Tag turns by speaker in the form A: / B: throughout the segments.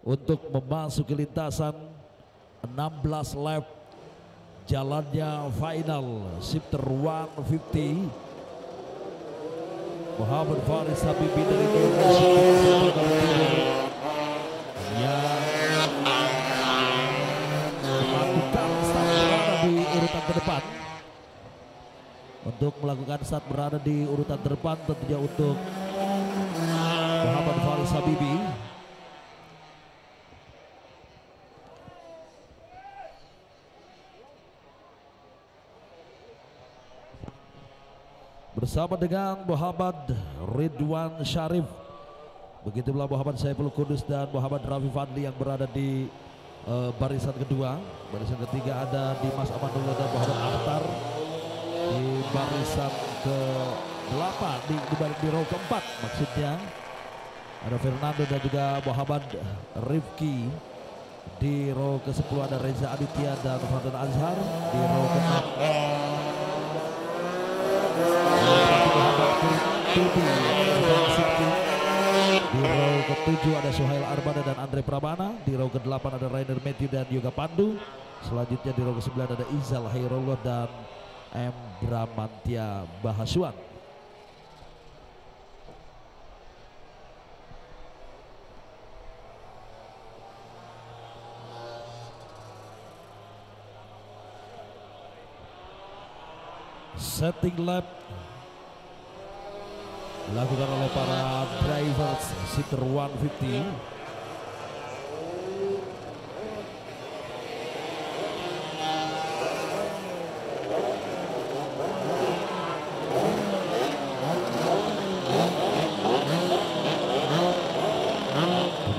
A: untuk memasuki lintasan 16 lap jalannya final Shifter 150. Muhammad Faris Habibi dari Indonesia yang melakukan start berada di urutan terdepan. Untuk melakukan start berada di urutan terdepan tentunya untuk Muhammad Faris Habibi. Bersama dengan Muhammad Ridwan Syarif, begitu pula Muhammad Saiful Kudus dan Muhammad Rafi Fadli yang berada di barisan kedua. Barisan ketiga ada Dimas Amanullah dan Muhammad Akhtar. Di barisan ke-8 di row keempat maksudnya ada Fernando dan juga Muhammad Rifki. Di row ke-10 ada Reza Aditya dan Fadlan Azhar. Di row ke-6 di row ke-7 ada Suhail Armada dan Andre Pramana. Di row ke-8 ada Rainer Matthew dan Yoga Pandu. Selanjutnya di row ke-9 ada Izal Hairullah dan M. Bramantia Bahasuan. Setting lap dilakukan oleh para drivers Shifter 150.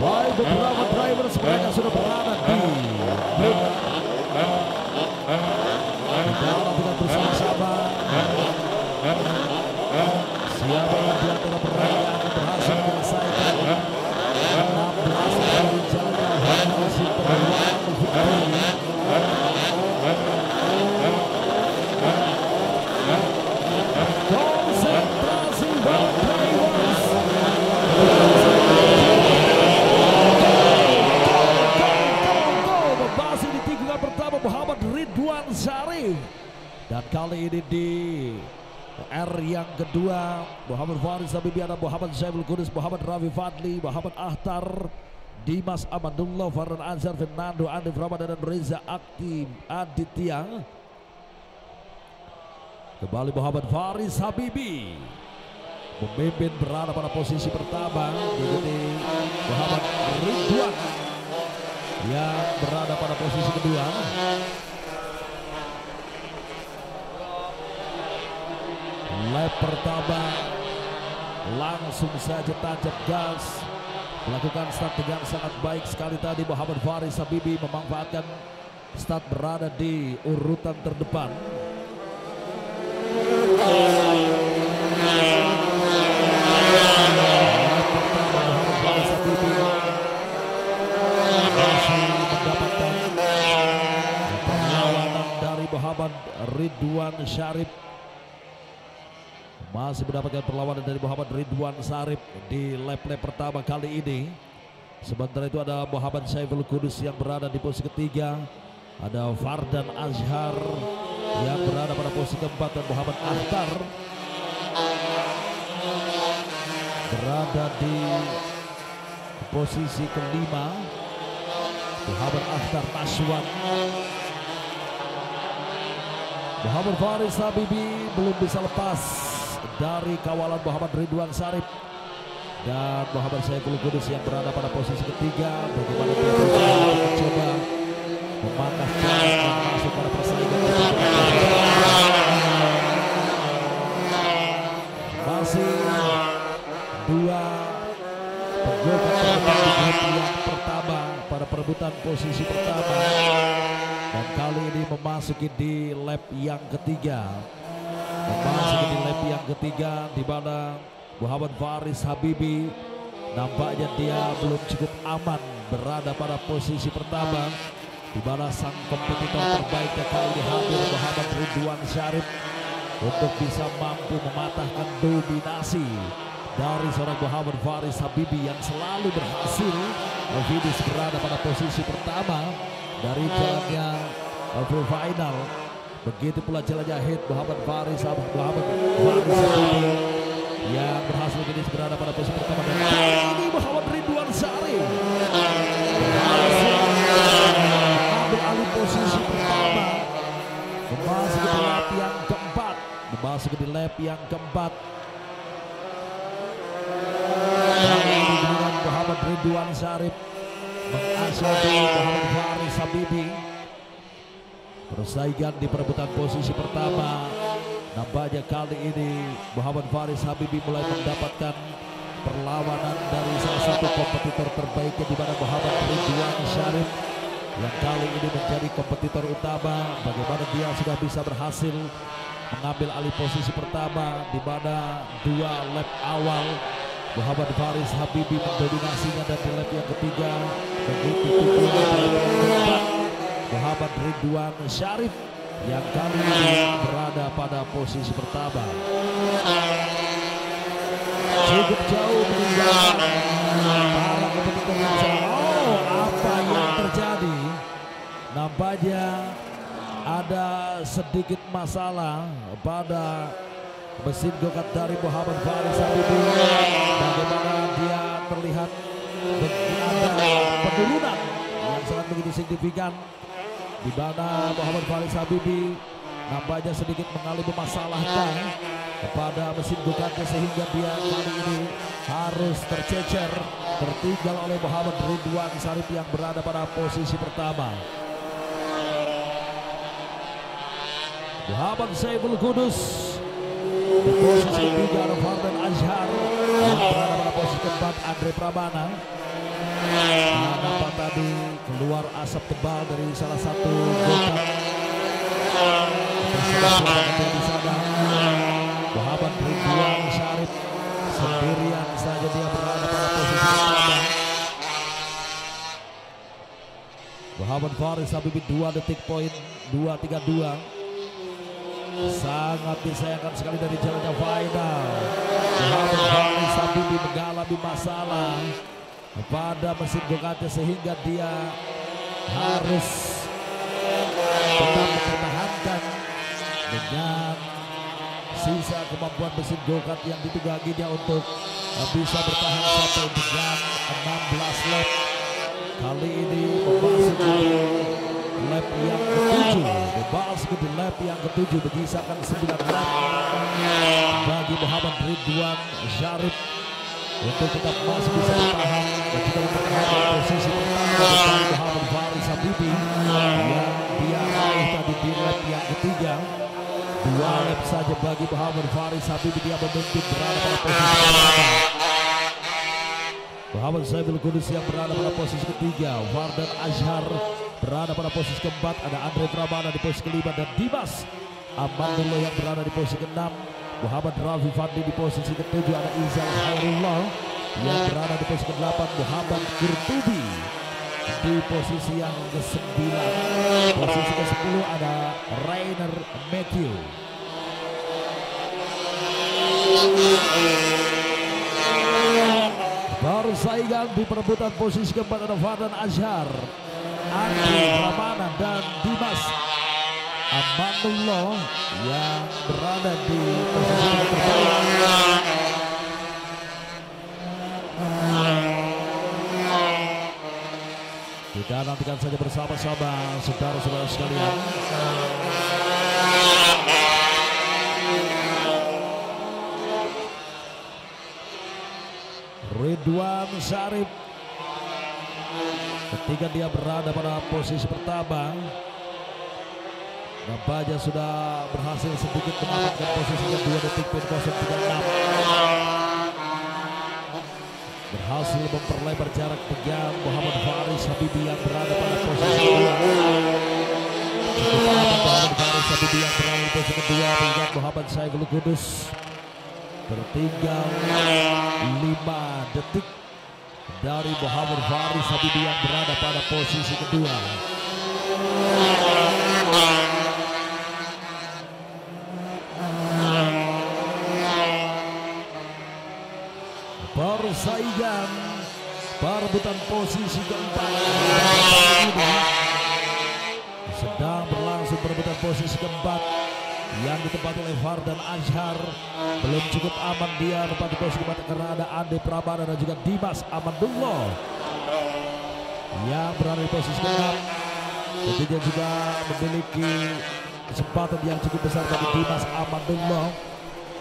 A: Baik, beberapa drivers mereka sudah berada di dalam dengan bersama-sama. Siapa yang di antara mereka yang berhasil menyelesaikan 16 dari jalan final Shifter 150. Konsentrasi drivers. Membahas di tikungan pertama Muhammad Ridwan Syarif. Dan kali ini di R yang kedua Muhammad Faris Habibi ada Muhammad Saiful Kudus, Muhammad Rafi Fadli, Muhammad Akhtar, Dimas Amanullah, Fadlan Azhar, Fernando, Andif Ramadan dan Reza Aditya. Kembali Muhammad Faris Habibi memimpin berada pada posisi pertama, diikuti Muhammad Ridwan yang berada pada posisi kedua. Lap pertama langsung saja tancap gas, melakukan start dengan sangat baik sekali tadi. Muhammad Faris Habibi memanfaatkan start berada di urutan terdepan. Lap pertama Muhammad Faris Habibi masih mendapatkan perlawanan dari Muhammad Ridwan Syarif. Masih mendapatkan perlawanan dari Muhammad Ridwan Syarif di lap-lap pertama kali ini. Sementara itu ada Muhammad Saiful Kudus yang berada di posisi ketiga. Ada Fadlan Azhar yang berada pada posisi keempat dan Muhammad Akhtar berada di posisi kelima. Muhammad Akhtar Naswan. Muhammad Faris Habibi belum bisa lepas dari kawalan Muhammad Ridwan Syarif dan Muhammad Saiful Kudus yang berada pada posisi ketiga. Bagaimana dia mencoba memangkas dan masuk pada persaingan. Masih dua penggugat yang pertama pada perebutan posisi pertama, dan kali ini memasuki di lap yang ketiga. Memasuki di lap yang ketiga di mana Muhammad Faris Habibi nampaknya dia belum cukup aman berada pada posisi pertama, di mana sang kompetitor terbaiknya kali ini hadir Muhammad Ridwan Syarif untuk bisa mampu mematahkan dominasi dari seorang Muhammad Faris Habibi yang selalu berhasil finish berada pada posisi pertama dari jalannya full final. Begitu pula jalannya hit Muhammad Faris yang berhasil finish berada pada posisi pertama, dan ini Muhammad Ridwan Syarif ambil alih posisi pertama, memasuki di lap yang keempat, Kali ini dengan Muhammad Ridwan Syarif mengasihani Muhammad Faris Habibi. Persaingan di perebutan posisi pertama. Nampaknya kali ini Muhammad Faris Habibi mulai mendapatkan perlawanan dari salah satu kompetitor terbaiknya, di mana Muhammad Ridwan Syarif yang kali ini menjadi kompetitor utama. Bagaimana dia sudah bisa berhasil mengambil alih posisi pertama, di mana 2 lap awal Muhammad Faris Habibi mendominasinya, dan di lap yang ketiga begitu Muhammad Ridwan Syarif yang kali ini berada pada posisi pertama. Cukup jauh meninggalkan para kompetitor yang apa yang terjadi? Nampaknya ada sedikit masalah pada mesin go-kart dari Muhammad Faris Habibi. Bagaimana dia terlihat ada penurunan yang sangat begitu signifikan, di mana Muhammad Faris Habibi nampaknya sedikit mengalami permasalahan kepada mesin go-kartnya, sehingga dia kali ini harus tercecer, tertinggal oleh Muhammad Ridwan Syarif yang berada pada posisi pertama. Muhammad Saiful Kudus di posisi ketiga, ada Fardan Azhar yang berada pada posisi keempat, Andre Pramana. Nampak tadi keluar asap tebal dari salah satu go-kart di sana. Muhammad Ridwan Syarif sendirian saja dia berada pada posisi pertama. Muhammad Faris Habibi 2 detik poin 2.32. Sangat disayangkan sekali dari jalannya final. Muhammad Faris Habibi mengalami masalah pada mesin go-kartnya, sehingga dia harus tetap mempertahankan dengan sisa kemampuan mesin go-kart yang ditungganginya untuk bisa bertahan sampai dengan 16 lap. Kali ini memasuki lap yang ke-7, berkisahkan 9 lap bagi Muhammad Ridwan Syarif untuk tetap masih bisa bertahan dan juga mempertahankan posisi pertama dari Muhammad Faris Habibi yang dia raih tadi di lap yang ketiga. 2 lap saja bagi Muhammad Faris Habibi, dia memimpin berada pada posisi pertama. Muhammad Saiful Kudus yang berada pada posisi ketiga, Fardan Azhar berada pada posisi keempat, ada Andre Pramana di posisi kelima, dan Dimas Amandullah yang berada di posisi keenam. Muhammad Rafi Fadli di posisi ketujuh, ada Izal Khairullah yang berada di posisi ke-8, Muhammad Kurtubi di posisi yang ke-9. Posisi ke-10 ada Rainer Matthew. Baru saingan di perebutan posisi keempat ada Fardan Azhar, Andre Pramana, dan Dimas Amandullah yang berada di posisi terbaik. Kita nantikan saja bersama-sama saudara-saudara sekalian. Ridwan Syarif ketika dia berada pada posisi pertama, nampaknya sudah berhasil sedikit mengamankan posisinya 2 detik poin 036. Berhasil memperlebar jarak dengan Muhammad Faris Habibi yang berada pada posisi kedua. Muhammad Faris Habibi yang berada di posisi kedua dengan Muhammad Saiful Kudus. Tertinggal 5 detik dari Muhammad Faris Habibi yang berada pada posisi kedua. Persaingan perebutan perebutan posisi keempat. Sedang berlangsung perebutan posisi keempat yang ditempati oleh Fardan Azhar. Belum cukup aman dia menempati posisi keempat karena ada Ande Pramana dan juga Dimas Amadullah yang berada di posisi ke-6. Tentunya juga memiliki kesempatan yang cukup besar bagi Dimas Amadullah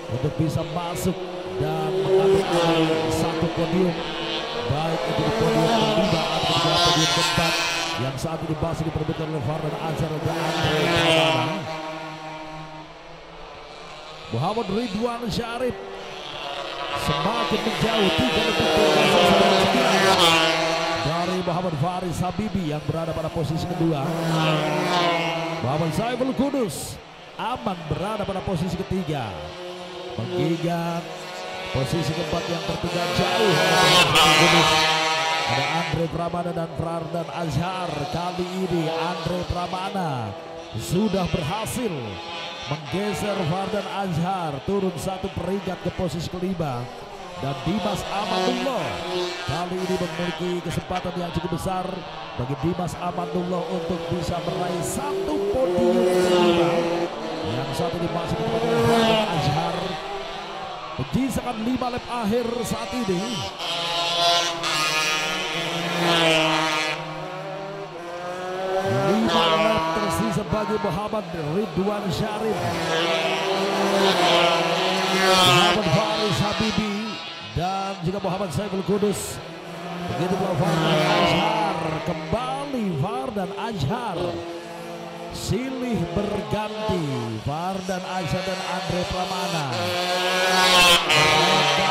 A: untuk bisa masuk dan mengambil satu podium, baik itu di podium kelima atau juga podium keempat yang saat ini masih diperebutkan oleh Fardan Azhar dan Andre Pramana. Muhammad Ridwan Syarif semakin menjauh 3 detik dari Muhammad Faris Habibi yang berada pada posisi kedua. Muhammad Saiful Kudus aman berada pada posisi ketiga, mengingat posisi keempat yang tertinggal jauh ada Andre Pramana dan Fardan Azhar. Kali ini Andre Pramana sudah berhasil menggeser Fardan Azhar turun 1 peringkat ke posisi kelima, dan Dimas Amadullah kali ini memiliki kesempatan yang cukup besar bagi Dimas Amadullah untuk bisa meraih 1 podium kelima yang saat ini masih ditempati oleh Fardan Azhar. Menyisakan 5 lap akhir saat ini. 5 lap tersisa bagi Muhammad Ridwan Syarif, Muhammad Faris Habibi dan juga Muhammad Saiful Kudus. Begitu pula Fardan Azhar, kembali Fardan Azhar silih berganti. Fardan Azhar dan Andre Pramana mereka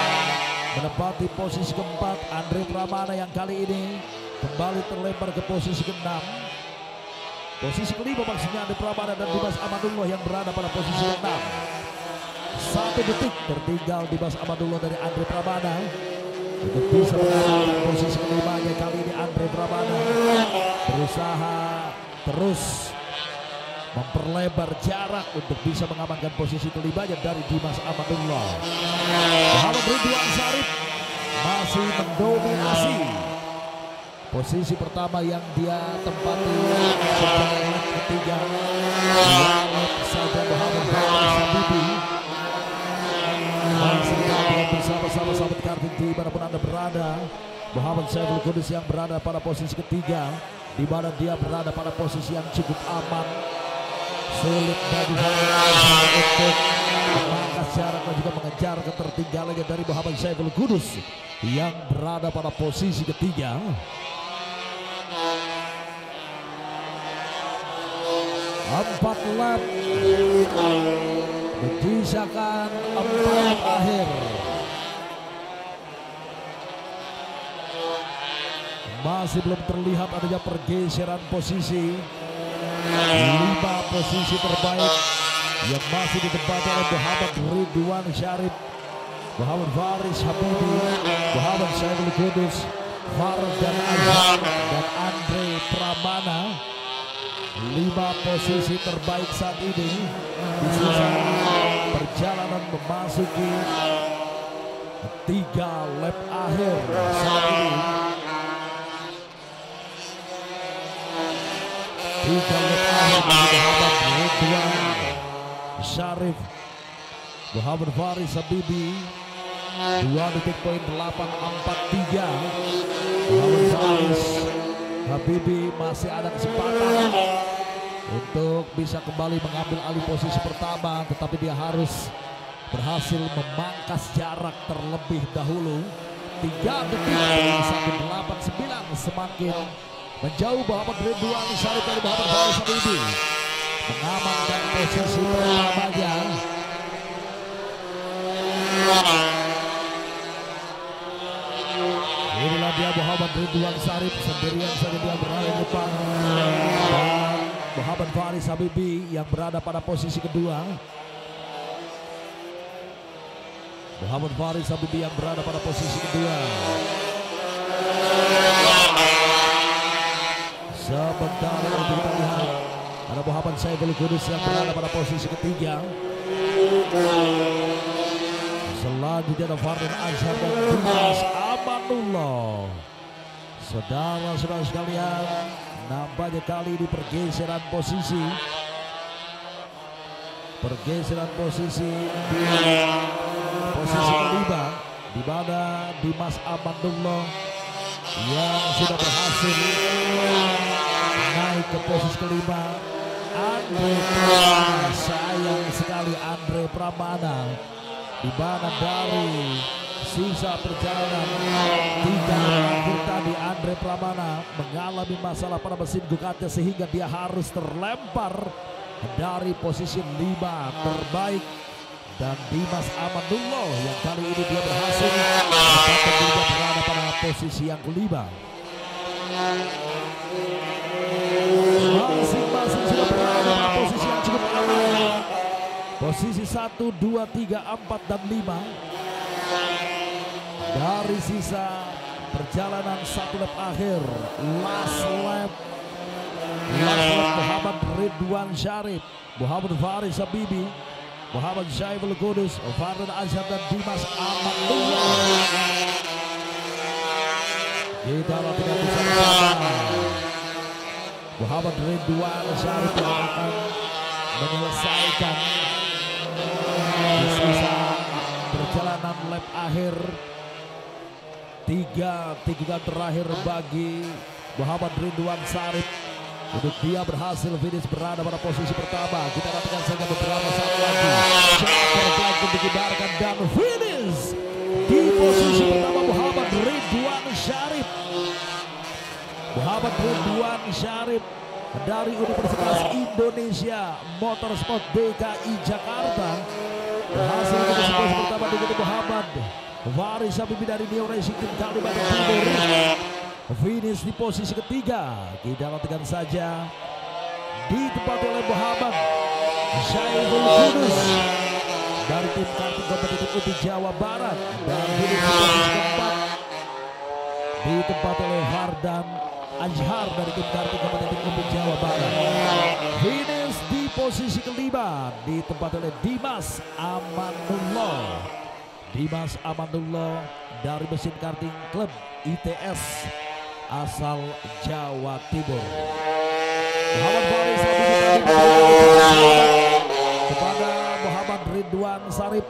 A: menempati posisi keempat. Andre Pramana yang kali ini kembali terlempar ke posisi ke-6. Posisi kelima maksudnya Andre Pramana dan Dimas Amadullah yang berada pada posisi ke-6. 1 detik tertinggal Dimas Amadullah dari Andre Pramana untuk bisa mengamankan posisi kelimanya. Kali ini Andre Pramana berusaha terus memperlebar jarak untuk bisa mengamankan posisi kelimanya dari Dimas Amadullah. Muhammad Ridwan Syarif masih mendominasi posisi pertama yang dia tempati sejak lap ketiga. Lap saja Muhammad Faris Habibi masih bersama-sama sahabat karting dimanapun Anda berada. Muhammad Saiful Kudus yang berada pada posisi ketiga, di mana dia berada pada posisi yang cukup aman. Sulit bagi Fardan untuk memangkas jarak dan juga mengejar ketertinggalannya dari Muhammad Saiful Kudus yang berada pada posisi ketiga. 4 lap menyisakan 4 lap akhir. Masih belum terlihat adanya pergeseran posisi. 5 posisi terbaik yang masih ditempati oleh Muhammad Ridwan Syarif, Muhammad Faris Habibi, Muhammad Saiful Kudus, Fardan Azhar dan Andre Pramana. 5 posisi terbaik saat ini di sisa perjalanan memasuki 3 lap akhir saat ini. 3 lap akhir bagi Muhammad Ridwan Syarif, Muhammad Faris Habibi 2.843. Muhammad Faris Habibi masih ada kesempatan untuk bisa kembali mengambil alih posisi pertama, tetapi dia harus berhasil memangkas jarak terlebih dahulu. 3 detik 1.89 semakin menjauh Muhammad Ridwan Syarif dari Muhammad Faris Habibi mengamankan posisi pertamanya. Inilah dia Muhammad Ridwan Syarif sendirian saja dia berada di depan, dan Muhammad Faris Habibi yang berada pada posisi kedua. Muhammad Faris Habibi yang berada pada posisi kedua. Sebentar lagi kita lihat ada Muhammad Saiful Kudus yang berada pada posisi ketiga. Selanjutnya ada Fardan Azhar dan Dimas Amadullah. Saudara-saudara sekalian, nampaknya kali ini pergeseran posisi di posisi kelima, di mana Dimas Amandullah yang sudah berhasil naik ke posisi kelima. Andre Pramana, sayang sekali Andre Pramana, di mana dari sisa perjalanan 3 akhir tadi Andre Pramana mengalami masalah pada mesin go-kartnya sehingga dia harus terlempar dari posisi 5 terbaik. Dan Dimas Amandullah yang kali ini dia berhasil berada pada posisi yang kelima. Masing-masing sudah berada pada posisi yang cukup aman. Posisi 1, 2, 3, 4, dan 5. Dari sisa perjalanan 1 lap akhir, last lap Muhammad Ridwan Syarif, Muhammad Faris Habibi, Muhammad Syaiful Qudus, Fardan Azhar, dan Dimas Amandullah. Kita latihan bersama-sama. Muhammad Ridwan Syarif yang akan menyelesaikan sisa perjalanan lap akhir. 3 tikungan terakhir bagi Muhammad Ridwan Syarif untuk dia berhasil finish berada pada posisi pertama. Kita nantikan saja beberapa saat lagi untuk dikibarkan dan finish di posisi pertama Muhammad Ridwan Syarif. Muhammad Ridwan Syarif dari Universitas Indonesia Motorsport DKI Jakarta berhasil di posisi pertama dengan Muhammad Faris Habibi dari Neo Racing Team Kalimantan Timur finish di posisi ketiga. Kita nantikan saja ditempati oleh Muhammad Syaiful Qudus dari tim karting kompetitif UPI Jawa Barat dan finish di posisi keempat ditempati oleh Fardan Azhar dari tim karting kompetitif UPI Jawa Barat. Finish di posisi kelima ditempati oleh Dimas Amandullah. Dimas Amandullah dari mesin karting klub ITS asal Jawa Timur. Muhammad Faris kepada Muhammad Ridwan Syarif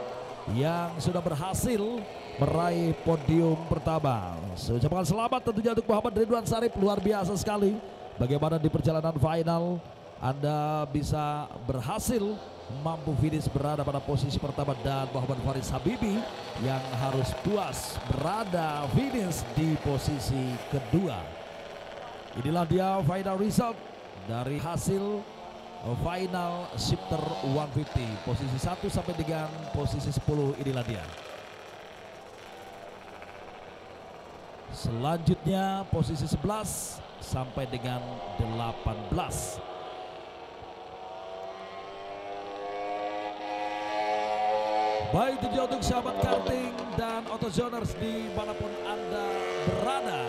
A: yang sudah berhasil meraih podium pertama. Saya ucapkan selamat tentunya untuk Muhammad Ridwan Syarif, luar biasa sekali. Bagaimana di perjalanan final Anda bisa berhasil mampu finish berada pada posisi pertama, dan Muhammad Faris Habibi yang harus puas berada finish di posisi kedua. Inilah dia final result dari hasil final shifter 150 posisi 1 sampai dengan posisi 10. Inilah dia. Selanjutnya posisi 11 sampai dengan 18. Baik, itu untuk sahabat karting dan AutoZoners dimanapun Anda berada.